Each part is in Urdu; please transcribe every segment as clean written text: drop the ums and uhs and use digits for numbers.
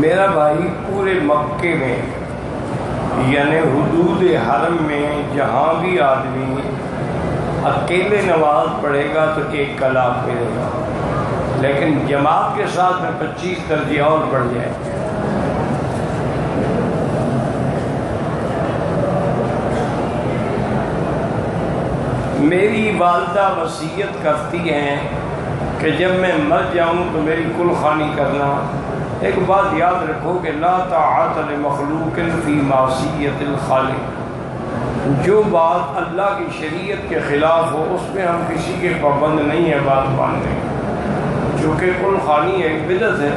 میرا بھائی پورے مکے میں یعنی حدود حرم میں جہاں بھی آدمی اکیلے نماز پڑھے گا تو 1 کلام ملے گا، لیکن جماعت کے ساتھ میں 25 درجے اور بڑھ جائے۔ میری والدہ وصیت کرتی ہیں کہ جب میں مر جاؤں تو میری کل خوانی کرنا۔ ایک بات یاد رکھو کہ لا طاعت لمخلوق فی معصیت الخالق، جو بات اللہ کی شریعت کے خلاف ہو اس میں ہم کسی کے پابند نہیں ہیں بات ماننے، چونکہ کل خوانی ایک بدعت ہے،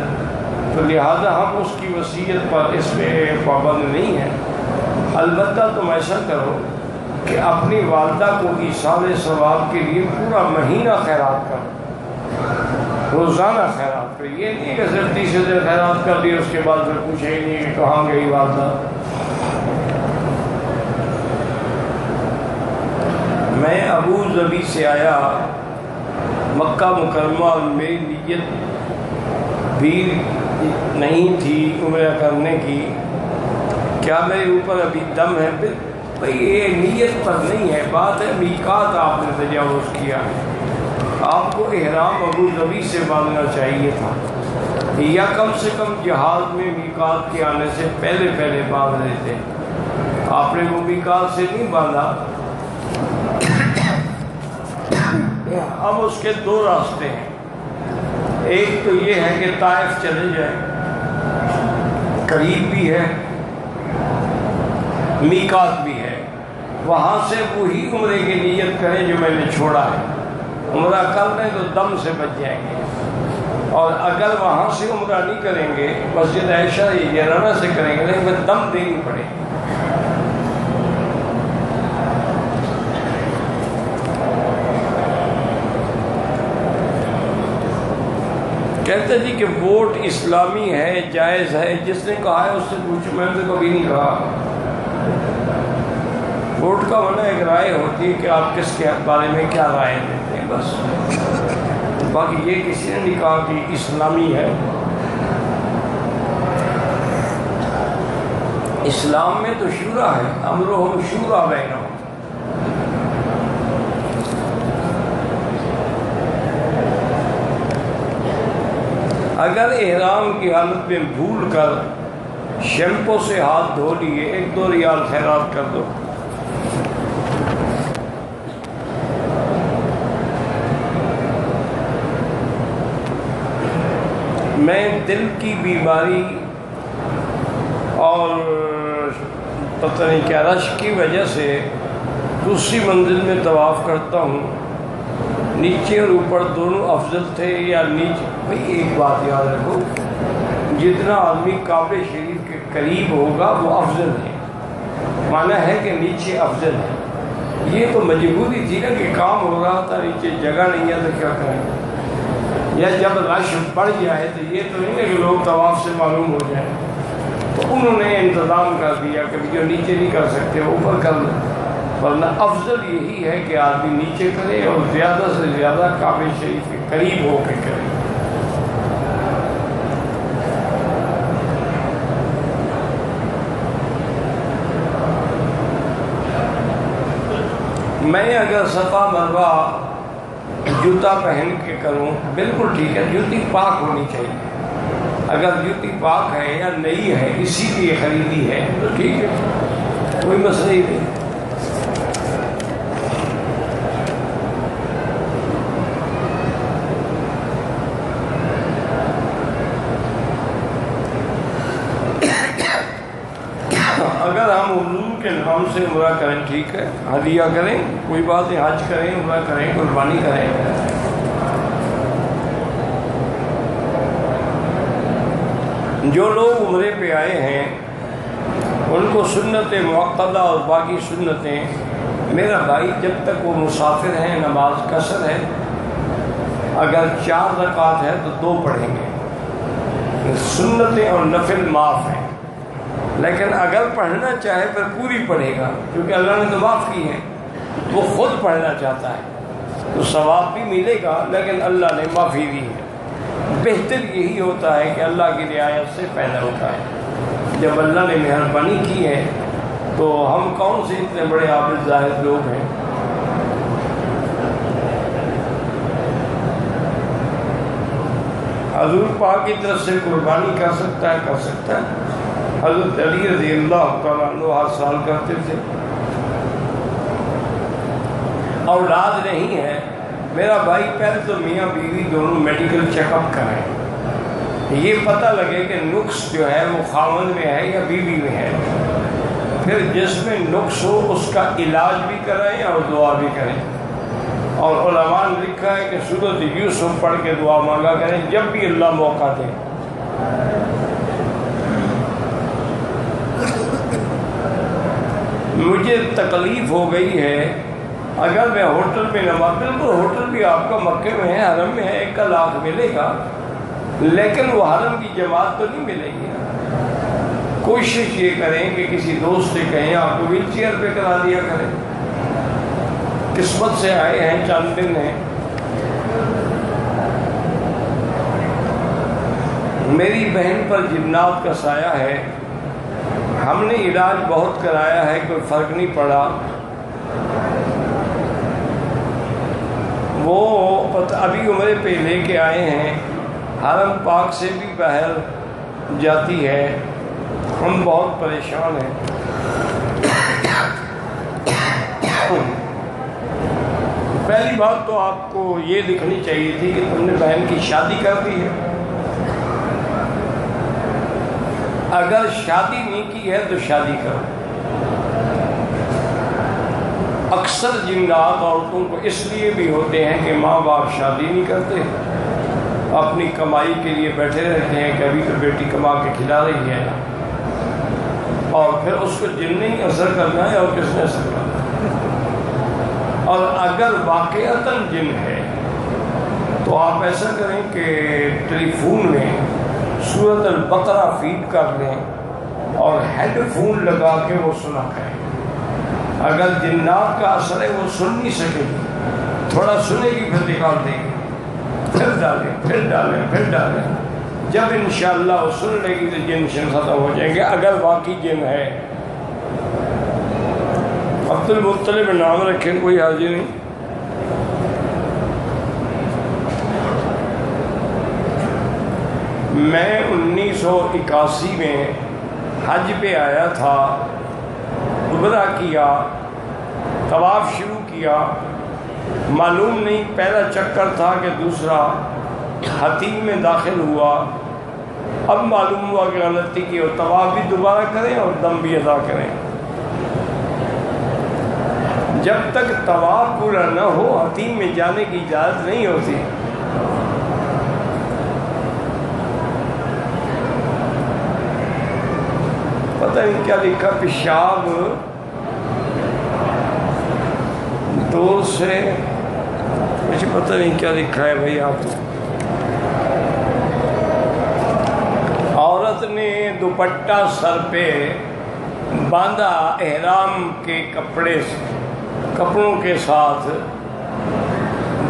تو لہذا ہم اس کی وصیت پر اس میں پابند نہیں ہیں۔ البتہ تم ایسا کرو کہ اپنی والدہ کو ایصال ثواب کے لیے پورا مہینہ خیرات کرو، روزانہ خیرات کرو۔ یہ نہیں کہ صرف 30 دن خیرات کر دی اس کے بعد پھر پوچھے ہی نہیں کہ کہاں گئی والدہ۔ میں ابو ظبی سے آیا مکہ مکرمہ، اور میری نیت بھی نہیں تھی عمرہ کرنے کی۔ کیا میرے اوپر ابھی دم ہے؟ بھئی یہ نیت پر نہیں ہے، بات ہے میقات آپ نے تجاوز کیا۔ آپ کو احرام ابو ظبی سے باندھنا چاہیے تھا، یا کم سے کم جہاز میں میقات کے آنے سے پہلے باندھ لیتے۔ آپ نے وہ میقات سے نہیں باندھا۔ اب اس کے 2 راستے ہیں، ایک تو یہ ہے کہ طائف چلے جائیں، قریب بھی ہے، میقات بھی ہے، وہاں سے وہی عمرے کی نیت کریں جو میں نے چھوڑا ہے۔ عمرہ کر لیں تو دم سے بچ جائیں گے، اور اگر وہاں سے عمرہ نہیں کریں گے مسجد عائشہ جرانہ سے کریں گے، لیکن پھر دم دینی پڑے گی۔ کہتے جی کہ ووٹ اسلامی ہے، جائز ہے، جس نے کہا ہے اس سے پوچھو، میں نے تو کبھی نہیں کہا۔ ووٹ کا ہونا ایک رائے ہوتی ہے کہ آپ کس کے بارے میں کیا رائے دیتے ہیں، بس۔ باقی یہ کسی نے نہیں کہا کہ اسلامی ہے۔ اسلام میں تو شورا ہے، امرهم شورا بینہم۔ اگر احرام کی حالت میں بھول کر شیمپو سے ہاتھ دھو لیے، 1-2 ریال خیرات کر دو۔ میں دل کی بیماری اور پتہ نہیں کیا رش کی وجہ سے دوسری منزل میں طواف کرتا ہوں، نیچے اور اوپر دونوں افضل تھے یا نیچے؟ بھئی ایک بات یاد رکھو، جتنا آدمی کعبہ شریف کے قریب ہوگا وہ افضل ہے، معنی ہے کہ نیچے افضل ہے۔ یہ تو مجبوری تھی نا کہ کام ہو رہا تھا، نیچے جگہ نہیں ہے تو کیا کریں، یا جب رش بڑھ جائے تو یہ تو نہیں ہے کہ لوگ طواف سے معلوم ہو جائیں، تو انہوں نے انتظام کر دیا کہ جو نیچے نہیں کر سکتے اوپر کر لیں، ورنہ افضل یہی ہے کہ آدمی نیچے کرے اور زیادہ سے زیادہ کعبہ شریف کے قریب ہو کے کرے۔ میں اگر صفا مروہ جوتا پہن کے کروں بالکل ٹھیک ہے، جوتی پاک ہونی چاہیے۔ اگر جوتی پاک ہے یا نئی ہے اسی لیے خریدی ہے تو ٹھیک ہے، کوئی مسئلہ ہی نہیں۔ اگر ہم حضور کے نام سے عمرہ کریں ٹھیک ہے، ہدیہ کریں کوئی بات نہیں، حج کریں، عمرہ کریں، قربانی کریں۔ جو لوگ عمرے پہ آئے ہیں ان کو سنت مؤکدہ اور باقی سنتیں، میرا بھائی جب تک وہ مسافر ہیں نماز قصر ہے، اگر 4 رکعت ہے تو 2 پڑھیں گے، سنتیں اور نفل معاف ہیں، لیکن اگر پڑھنا چاہے پھر پوری پڑھے گا، کیونکہ اللہ نے تو معاف کی ہے، وہ خود پڑھنا چاہتا ہے تو ثواب بھی ملے گا، لیکن اللہ نے معافی دی ہے۔ بہتر یہی ہوتا ہے کہ اللہ کی رعایت سے پیدا ہوتا ہے۔ جب اللہ نے مہربانی کی ہے تو ہم کون سے اتنے بڑے عابد زاہد لوگ ہیں؟ حضور پاک کی طرف سے قربانی کر سکتا ہے۔ حضرت علی رضی اللہ تعالیٰ عنہ ہر سال کرتے تھے۔ اولاد نہیں ہے، میرا بھائی پہلے تو میاں بیوی دونوں میڈیکل چیک اپ کریں، یہ پتہ لگے کہ نقص جو ہے وہ خاوند میں ہے یا بیوی میں ہے، پھر جس میں نقص ہو اس کا علاج بھی کریں اور دعا بھی کریں۔ اور علماء نے لکھا ہے کہ سورۃ یوسف پڑھ کے دعا مانگا کریں جب بھی اللہ موقع دے۔ مجھے تکلیف ہو گئی ہے اگر میں ہوٹل میں نماز، بالکل ہوٹل بھی آپ کا مکے میں ہے، حرم میں ہے، 1 لاکھ ملے گا، لیکن وہ حرم کی جماعت تو نہیں ملے گی۔ کوشش یہ کریں کہ کسی دوست سے کہیں آپ کو ویل چیئر پہ کرا دیا کریں، قسمت سے آئے ہیں، چند دن ہیں۔ میری بہن پر جنات کا سایہ ہے، ہم نے علاج بہت کرایا ہے، کوئی فرق نہیں پڑا۔ وہ ابھی عمرے پہ لے کے آئے ہیں، حرم پاک سے بھی باہر جاتی ہے، ہم بہت پریشان ہیں۔ پہلی بات تو آپ کو یہ لکھنی چاہیے تھی کہ تم نے بہن کی شادی کر دی ہے۔ اگر شادی نہیں کی ہے تو شادی کرو۔ اکثر جنات عورتوں کو اس لیے بھی ہوتے ہیں کہ ماں باپ شادی نہیں کرتے، اپنی کمائی کے لیے بیٹھے رہتے ہیں کہ ابھی تو بیٹی کما کے کھلا رہی ہے، اور پھر اس کو جن نے ہی اثر کرنا ہے اور کس نے اثر کرنا ہے۔ اور اگر واقعتاً جن ہے تو آپ ایسا کریں کہ ٹیلی فون میں سورۃ البقرہ فیڈ کر لیں اور ہیڈ فون لگا کے وہ سنا کریں۔ اگر جنات کا اثر ہے وہ سن نہیں سکے گی، تھوڑا سنے گی پھر نکال دے گی، پھر ڈالیں، جب انشاءاللہ وہ سن لے گی تو جن ختم ہو جائیں گے۔ اگر واقعی جن ہے، عبد المطلب نام رکھیں، کوئی حاضر نہیں۔ میں 1981 میں حج پہ آیا تھا، عمرہ کیا، طواف شروع کیا، معلوم نہیں پہلا چکر تھا کہ دوسرا، حتیم میں داخل ہوا، اب معلوم ہوا کہ غلطی کی، اور طواف بھی دوبارہ کریں اور دم بھی ادا کریں۔ جب تک طواف پورا نہ ہو حتیم میں جانے کی اجازت نہیں ہوتی۔ پتہ نہیں کیا لکھا، پیشاب دور سے، مجھے پتہ نہیں کیا لکھا ہے بھائی آپ۔ عورت نے دوپٹہ سر پہ باندھا احرام کے کپڑوں کے ساتھ،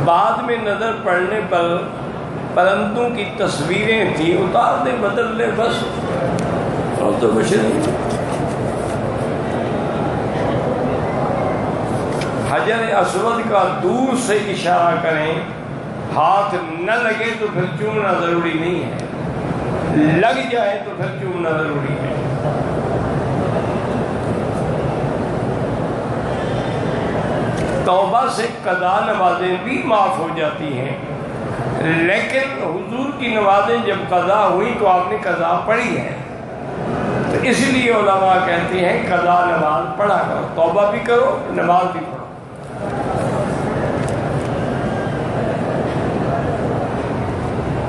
بعد میں نظر پڑنے پر پرندوں کی تصویریں تھیں، اتار دے بدل لے بس، اور تو کچھ نہیں۔ حجر اسود کا دور سے اشارہ کریں، ہاتھ نہ لگے تو پھر چومنا ضروری نہیں ہے، لگ جائے تو پھر چومنا ضروری ہے۔ توبہ سے قضا نمازیں بھی معاف ہو جاتی ہیں، لیکن حضور کی نمازیں جب قضا ہوئی تو آپ نے قضا پڑھی ہے، تو اس لیے علماء کہتے ہیں قضا نماز پڑھا کرو، توبہ بھی کرو، نماز بھی پڑھو۔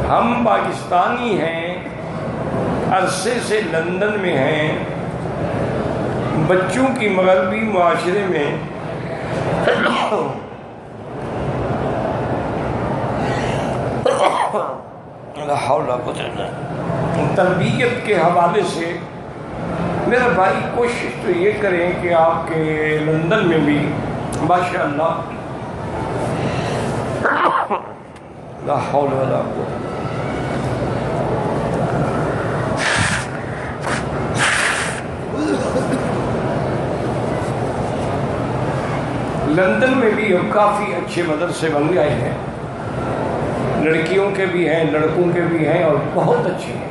ہم پاکستانی ہیں، عرصے سے لندن میں ہیں، بچوں کی مغربی معاشرے میں تربیت کے حوالے سے میرا بھائی کوشش تو یہ کریں کہ آپ کے لندن میں بھی ماشاءاللہ لا حول ولا قوت لندن میں بھی اب کافی اچھے مدرسے بن گئے ہیں، لڑکیوں کے بھی ہیں لڑکوں کے بھی ہیں، اور بہت اچھے ہیں۔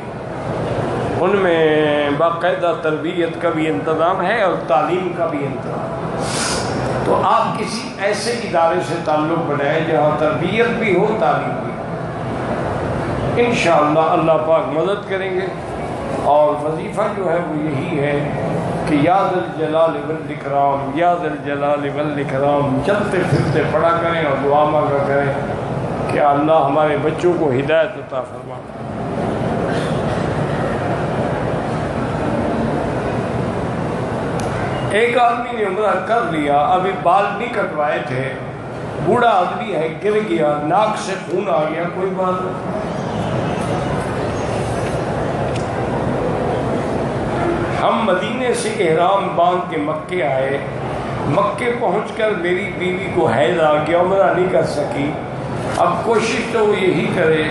ان میں باقاعدہ تربیت کا بھی انتظام ہے اور تعلیم کا بھی انتظام۔ تو آپ کسی ایسے ادارے سے تعلق بنائیں جہاں تربیت بھی ہو، تعلیم بھی ہو، انشاءاللہ اللہ پاک مدد کریں گے۔ اور وظیفہ جو ہے وہ یہی ہے کہ یا ذا الجلال والاکرام، یا ذا الجلال والاکرام چلتے پھرتے پڑھا کریں اور دعا مانگا کریں کہ اللہ ہمارے بچوں کو ہدایت عطا فرما۔ ایک آدمی نے عمرہ کر لیا، ابھی بال نہیں کٹوائے تھے، بوڑھا آدمی ہے، گر گیا، ناک سے خون آ گیا، کوئی بات نہیں۔ ہم مدینے سے احرام باندھ کے مکے آئے، مکے پہنچ کر میری بیوی کو حیض آ گیا، عمرہ نہیں کر سکی۔ اب کوشش تو وہ یہی کرے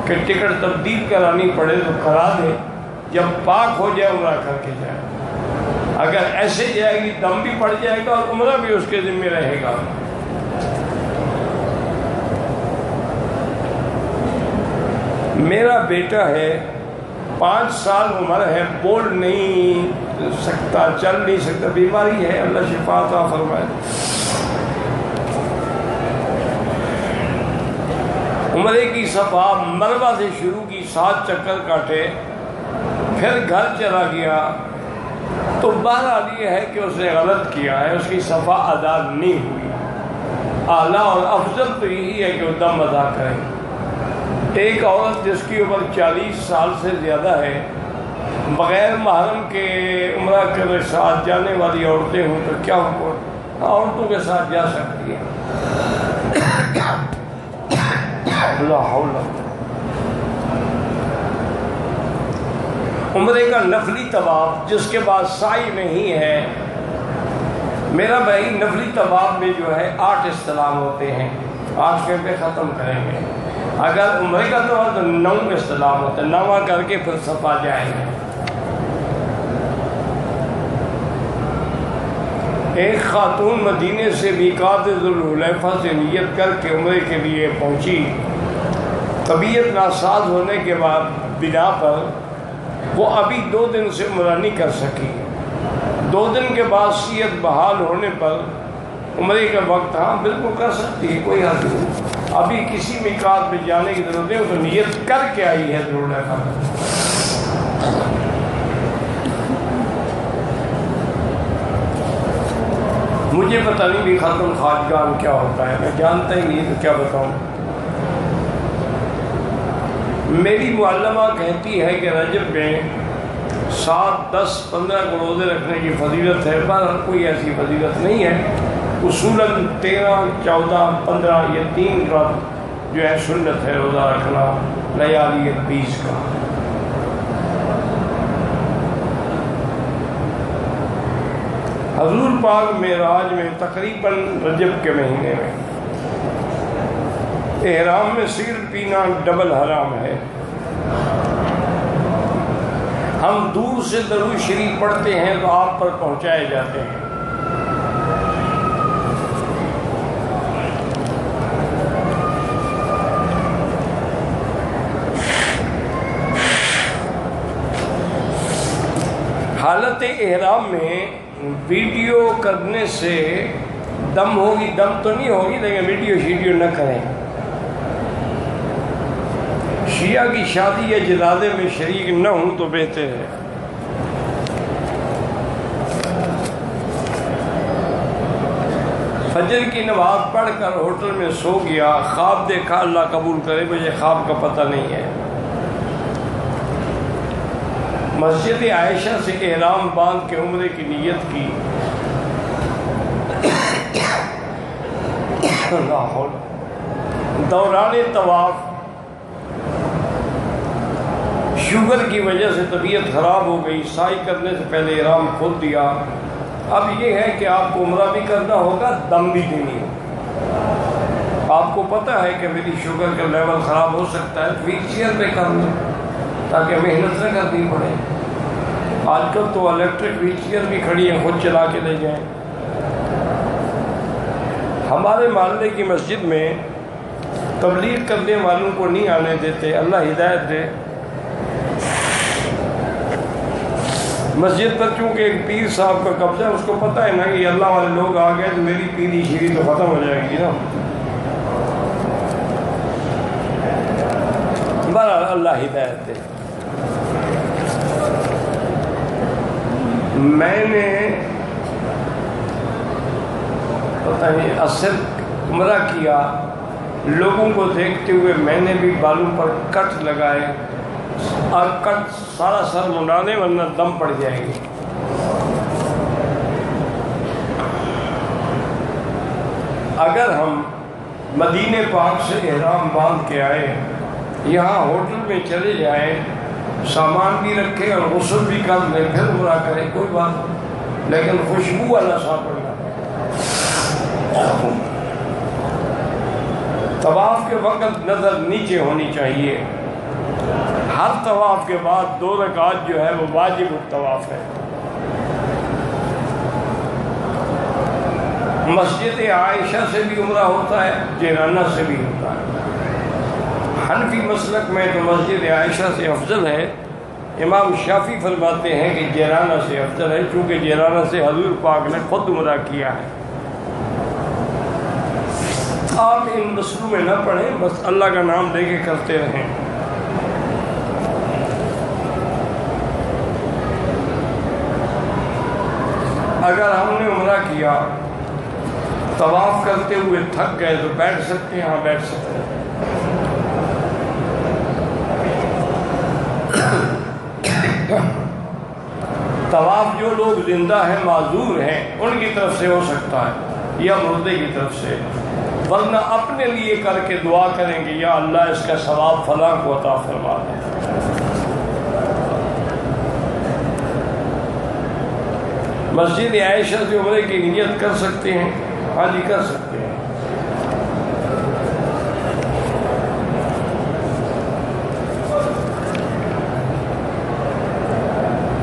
کہ ٹکٹ تبدیل کرانی پڑے تو کرا دے، جب پاک ہو جائے عمرہ کر کے جائے۔ اگر ایسے جائے گی دم بھی پڑ جائے گا اور عمرہ بھی اس کے ذمہ رہے گا۔ میرا بیٹا ہے، 5 سال عمر ہے، بول نہیں سکتا، چل نہیں سکتا، بیماری ہے، اللہ شفا عطا فرمائے۔ عمرے کی صفا مروہ سے شروع کی، 7 چکر کاٹے، پھر گھر چلا گیا، تو بہرحال یہ ہے کہ اس نے غلط کیا ہے، اس کی صفا ادا نہیں ہوئی۔ اعلیٰ اور افضل تو یہی ہے کہ وہ دم ادا کریں۔ ایک عورت جس کی عمر 40 سال سے زیادہ ہے، بغیر محرم کے عمرہ کے ساتھ جانے والی عورتیں ہوں تو کیا حکم؟ عورتوں کے ساتھ جا سکتی ہیں۔ لا حول۔ عمرے کا نفلی طواف جس کے بعد سعی نہیں ہے، میرا بھائی نفلی طواف میں جو ہے 8 استلام ہوتے ہیں، 8 پہ ختم کریں گے۔ اگر عمرے کا طواف تو 9 استلام ہوتے ہیں، 9 کر کے پھر صفا جائیں گے۔ ایک خاتون مدینے سے میقات ذوالحلیفہ سے نیت کر کے عمرے کے لیے پہنچی، طبیعت ناساز ہونے کے بعد بنا پر وہ ابھی 2 دن سے عمرہ نہیں کر سکی۔ 2 دن کے بعد صحت بحال ہونے پر عمرے کا وقت، ہاں بالکل کر سکتی ہے، کوئی حرج نہیں، ابھی کسی میقات میں جانے کی ضرورت نہیں، وہ تو نیت کر کے آئی ہے ذوالحلیفہ۔ مجھے پتہ نہیں بھی ختم خواجگان کیا ہوتا ہے، میں جانتا ہی نہیں تو کیا بتاؤں۔ میری معلمہ کہتی ہے کہ رجب میں 7، 10، 15 کو روزے رکھنے کی فضیلت ہے، پر کوئی ایسی فضیلت نہیں ہے۔ اصولاً 13، 14، 15 یہ 3 رات جو ہے سنت ہے روزہ رکھنا، لیالی 20 کا۔ حضور پاک معراج میں تقریباً رجب کے مہینے میں احرام میں سگریٹ پینا ڈبل حرام ہے۔ ہم دور سے درود شریف پڑھتے ہیں تو آپ پر پہنچائے جاتے ہیں۔ حالت احرام میں ویڈیو کرنے سے دم ہوگی، دم تو نہیں ہوگی، لیکن ویڈیو نہ کریں۔ شیعہ کی شادی یا جنازے میں شریک نہ ہوں تو بہتر ہے۔ فجر کی نماز پڑھ کر ہوٹل میں سو گیا، خواب دیکھا، اللہ قبول کرے، مجھے خواب کا پتہ نہیں ہے۔ مسجد عائشہ سے احرام باندھ کے عمرے کی نیت کی، دوران طواف شوگر کی وجہ سے طبیعت خراب ہو گئی، سعی کرنے سے پہلے احرام کھول دیا۔ اب یہ ہے کہ آپ کو عمرہ بھی کرنا ہوگا، دم بھی دینی ہوگی۔ آپ کو پتہ ہے کہ میری شوگر کا لیول خراب ہو سکتا ہے، ویل چیئر پہ کر لیں تاکہ محنت نہ کرنی پڑے۔ آج کل تو الیکٹرک ویل چیئر بھی کھڑی ہے، خود چلا کے لے جائیں۔ ہمارے محلے کی مسجد میں تبلیغ کرنے والوں کو نہیں آنے دیتے، اللہ ہدایت دے۔ مسجد پر چونکہ ایک پیر صاحب کا قبضہ ہے، اس کو پتہ ہے نا کہ اللہ والے لوگ آ گئے تو میری پیری شیری تو ختم ہو جائے گی نا۔ بہرحال اللہ ہدایت دے۔ میں نے پتہ نہیں اصل عمرہ کیا، لوگوں کو دیکھتے ہوئے میں نے بھی بالوں پر کٹ لگائے، اور کٹ سارا سر منڈانے ورنہ دم پڑ جائے گی۔ اگر ہم مدینے پاک سے احرام باندھ کے آئے، یہاں ہوٹل میں چلے جائیں، سامان بھی رکھے اور غسل بھی کر لیں، پھر عمرہ کریں، کوئی بات نہیں، لیکن خوشبو والا صاف پڑنا۔ طواف کے وقت نظر نیچے ہونی چاہیے۔ ہر طواف کے بعد 2 رکعات جو ہے وہ واجب الطواف ہے۔ مسجد عائشہ سے بھی عمرہ ہوتا ہے، جیرانہ سے بھی ہوتا ہے۔ حنفی مسلک میں تو مسجد عائشہ سے افضل ہے، امام شافعی فرماتے ہیں کہ جیرانہ سے افضل ہے، چونکہ جیرانہ سے حضور پاک نے خود عمرہ کیا ہے۔ آپ ان مسئلوں میں نہ پڑھیں، بس اللہ کا نام لے کے کرتے رہیں۔ اگر ہم نے عمرہ کیا، طواف کرتے ہوئے تھک گئے تو بیٹھ سکتے ہیں، ہاں بیٹھ سکتے ہیں۔ طواف جو لوگ زندہ ہیں، معذور ہیں، ان کی طرف سے ہو سکتا ہے یا مردے کی طرف سے، ورنہ اپنے لیے کر کے دعا کریں گے یا اللہ اس کا ثواب فلاں کو عطا فرما دے۔ مسجد عائشہ سے عمرے کی نیت کر سکتے ہیں، ہاں جی کر سکتے ہیں۔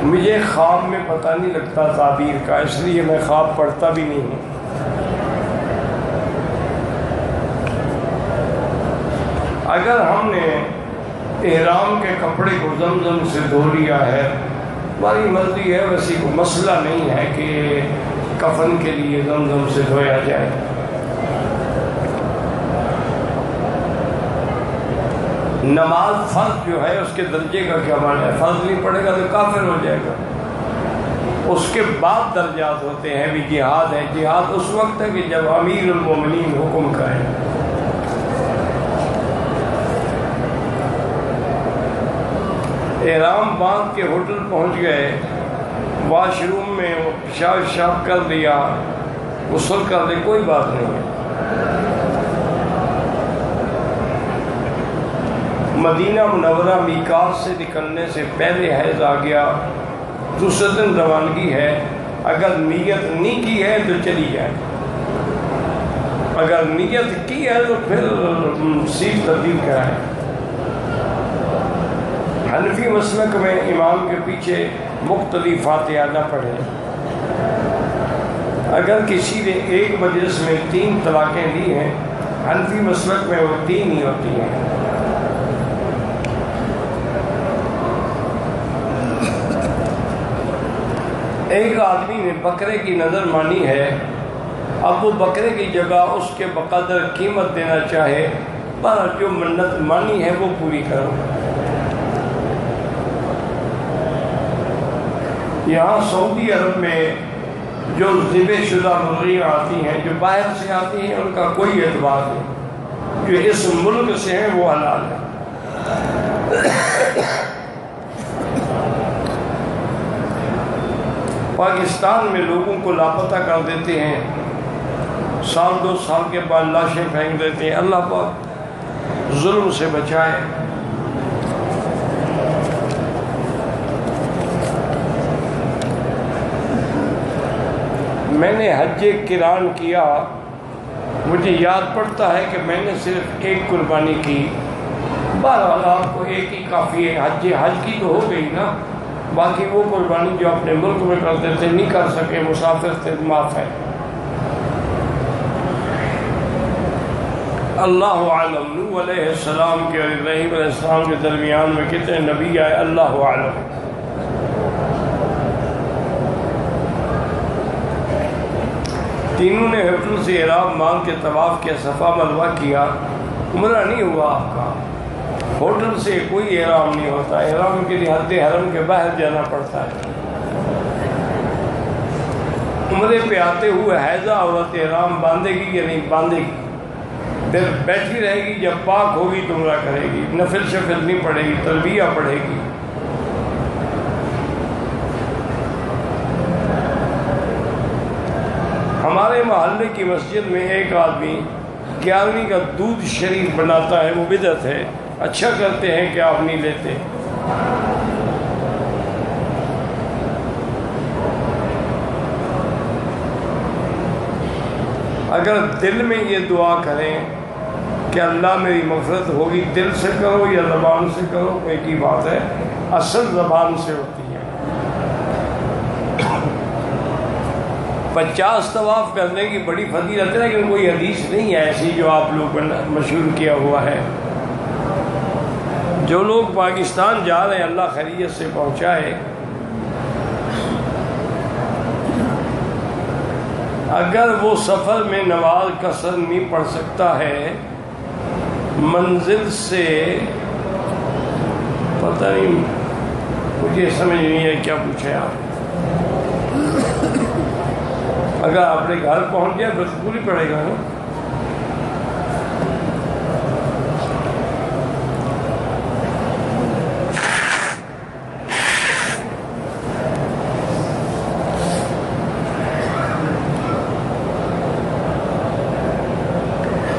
مجھے خواب میں پتہ نہیں لگتا تعبیر کا، اس لیے میں خواب پڑھتا بھی نہیں ہوں۔ اگر ہم نے احرام کے کپڑے کو زمزم سے دھو لیا ہے، ہماری مرضی ہے، ویسے کوئی مسئلہ نہیں ہے کہ کفن کے لیے زمزم سے دھویا جائے۔ نماز فرض جو ہے اس کے درجے کا کیا معنی ہے؟ فرض نہیں پڑھے گا تو کافر ہو جائے گا۔ اس کے بعد درجات ہوتے ہیں، بھی جہاد ہے۔ جہاد اس وقت ہے کہ جب امیر المومنین حکم کریں۔ احرام باندھ کے ہوٹل پہنچ گئے، واش روم میں پیشاب کر لیا، غسل کر لے، کوئی بات نہیں ہے۔ مدینہ منورہ میقات سے نکلنے سے پہلے حیض آ گیا، دوسرے دن روانگی ہے۔ اگر نیت نہیں کی ہے تو چلی جائے، اگر نیت کی ہے تو پھر سیٹ تبدیل کرائے۔ حنفی مسلک میں امام کے پیچھے مختلف فاتحہ نہ پڑھے۔ اگر کسی نے ایک مجلس میں 3 طلاقیں دی ہیں، حنفی مسلک میں وہ 3 ہی ہوتی ہیں۔ ایک آدمی نے بکرے کی نظر مانی ہے، اب وہ بکرے کی جگہ اس کے بقدر قیمت دینا چاہے، پر جو منت مانی ہے وہ پوری کرو۔ یہاں سعودی عرب میں جو ذبح شدہ مرغیاں آتی ہیں، جو باہر سے آتی ہیں، ان کا کوئی اعتبار نہیں، جو اس ملک سے ہیں وہ حلال ہے۔ پاکستان میں لوگوں کو لاپتہ کر دیتے ہیں، 1-2 سال کے بعد لاشیں پھینک دیتے ہیں۔ اللہ پاک ظلم سے بچائے۔ میں نے حج قران کیا، مجھے یاد پڑتا ہے کہ میں نے صرف ایک قربانی کی۔ بہرحال آپ کو ایک ہی کافی ہے، حج کی تو ہو گئی نا، باقی وہ قربانی جو اپنے ملک میں کرتے تھے نہیں کر سکے، مسافر تھے، معاف ہے۔ اللہ عالم، نوح علیہ السلام کے اور ابراہیم علیہ السلام کے درمیان میں کتنے نبی آئے اللہ عالم۔ تینوں نے ہوٹل سے احرام مانگ کے طواف کیا، صفا مروہ کیا، عمرہ نہیں ہوا آپ کا۔ ہوٹل سے کوئی احرام نہیں ہوتا، احرام کے لیے حد حرم کے باہر جانا پڑتا ہے۔ عمرے پہ آتے ہوئے حیضہ عورت احرام باندھے گی یا نہیں باندھے گی؟ پھر بیٹھی رہے گی، جب پاک ہوگی تو عمرہ کرے گی، نفل شفل نہیں پڑھے گی، تلبیہ پڑھے گی۔ ہمارے محلے کی مسجد میں ایک آدمی 11ویں کا دودھ شریف بناتا ہے، وہ بدعت ہے۔ اچھا کرتے ہیں کہ آپ نہیں لیتے۔ اگر دل میں یہ دعا کریں کہ اللہ میری مغفرت ہوگی، دل سے کرو یا زبان سے کرو ایک ہی بات ہے، اصل زبان سے ہوتی ہے۔ 50 طواف کرنے کی بڑی فضیلت ہے، لیکن کوئی حدیث نہیں ہے ایسی جو آپ لوگوں نے مشہور کیا ہوا ہے۔ جو لوگ پاکستان جا رہے ہیں اللہ خیریت سے پہنچائے۔ اگر وہ سفر میں نماز قصر نہیں پڑھ سکتا ہے، منزل سے پتہ نہیں، مجھے سمجھ نہیں ہے کیا پوچھے آپ۔ اگر اپنے گھر پہنچ جائے بس پوری پڑے گا نا۔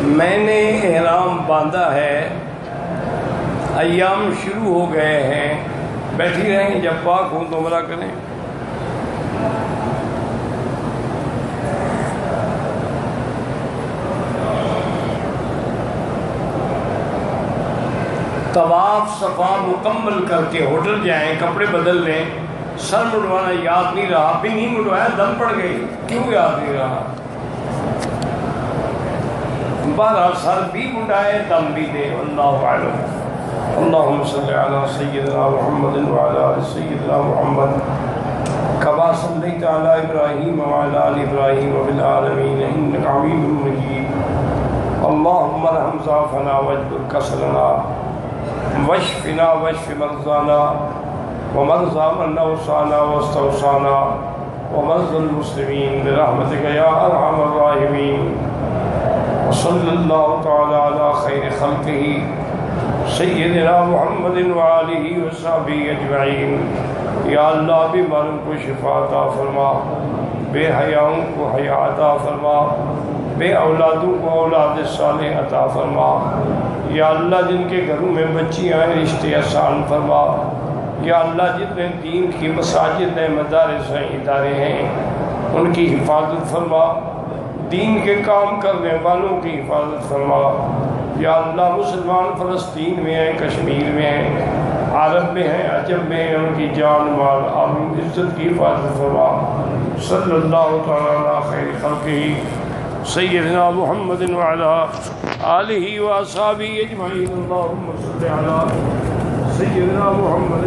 میں نے احرام باندھا ہے، ایام شروع ہو گئے ہیں، بیٹھی رہیں، جب پاک ہوں تو عمرہ کریں۔ طواف صفا مکمل کر کے ہوٹل جائیں، کپڑے بدل لیں، سر مڈوانا یاد نہیں رہا، بھی نہیں مڈوایا، دم پڑ گئی، کیوں یاد نہیں رہا؟ بہرحال سر بھی مڈائے، دم بھی دے، اللہ اعلم۔ اللہم صلی علی سیدنا محمد وعلی آل سیدنا محمد کما صلیت علی ابراہیم وعلی آل ابراہیم فی العالمین انک حمید مجید۔ اللہم ارحم ضعفنا واجبر کسلنا واشفنا واشف مرضانا ومرضى من اوصانا واستوصانا ومرضى المسلمين برحمتك يا ارحم الراحمين۔ وصلی اللہ تعالی علی خیر خلقہ سیدنا محمد وآلہ وصحبہ اجمعین۔ یا اللہ بیماروں کو شفا عطا فرما، بے حیاؤں کو حیا عطا فرما، بے اولادوں کو اولاد صالح عطا فرما۔ یا اللہ جن کے گھروں میں بچیاں ہیں رشتے آسان فرما۔ یا اللہ جتنے دین کی مساجد ہیں، مدارس ہیں، ادارے ہیں، ان کی حفاظت فرما، دین کے کام کرنے والوں کی حفاظت فرما۔ یا اللہ مسلمان فلسطین میں ہیں، کشمیر میں ہیں، عرب میں ہیں، عجم میں ہیں، ان کی جان مال آبرو عزت کی حفاظت فرما۔ صلی اللہ تعالی علی خیر خلقہ سیدنا محمد وعلی آلہ واصحابہ اجمعین۔ اللہم صلی علی سیدنا محمد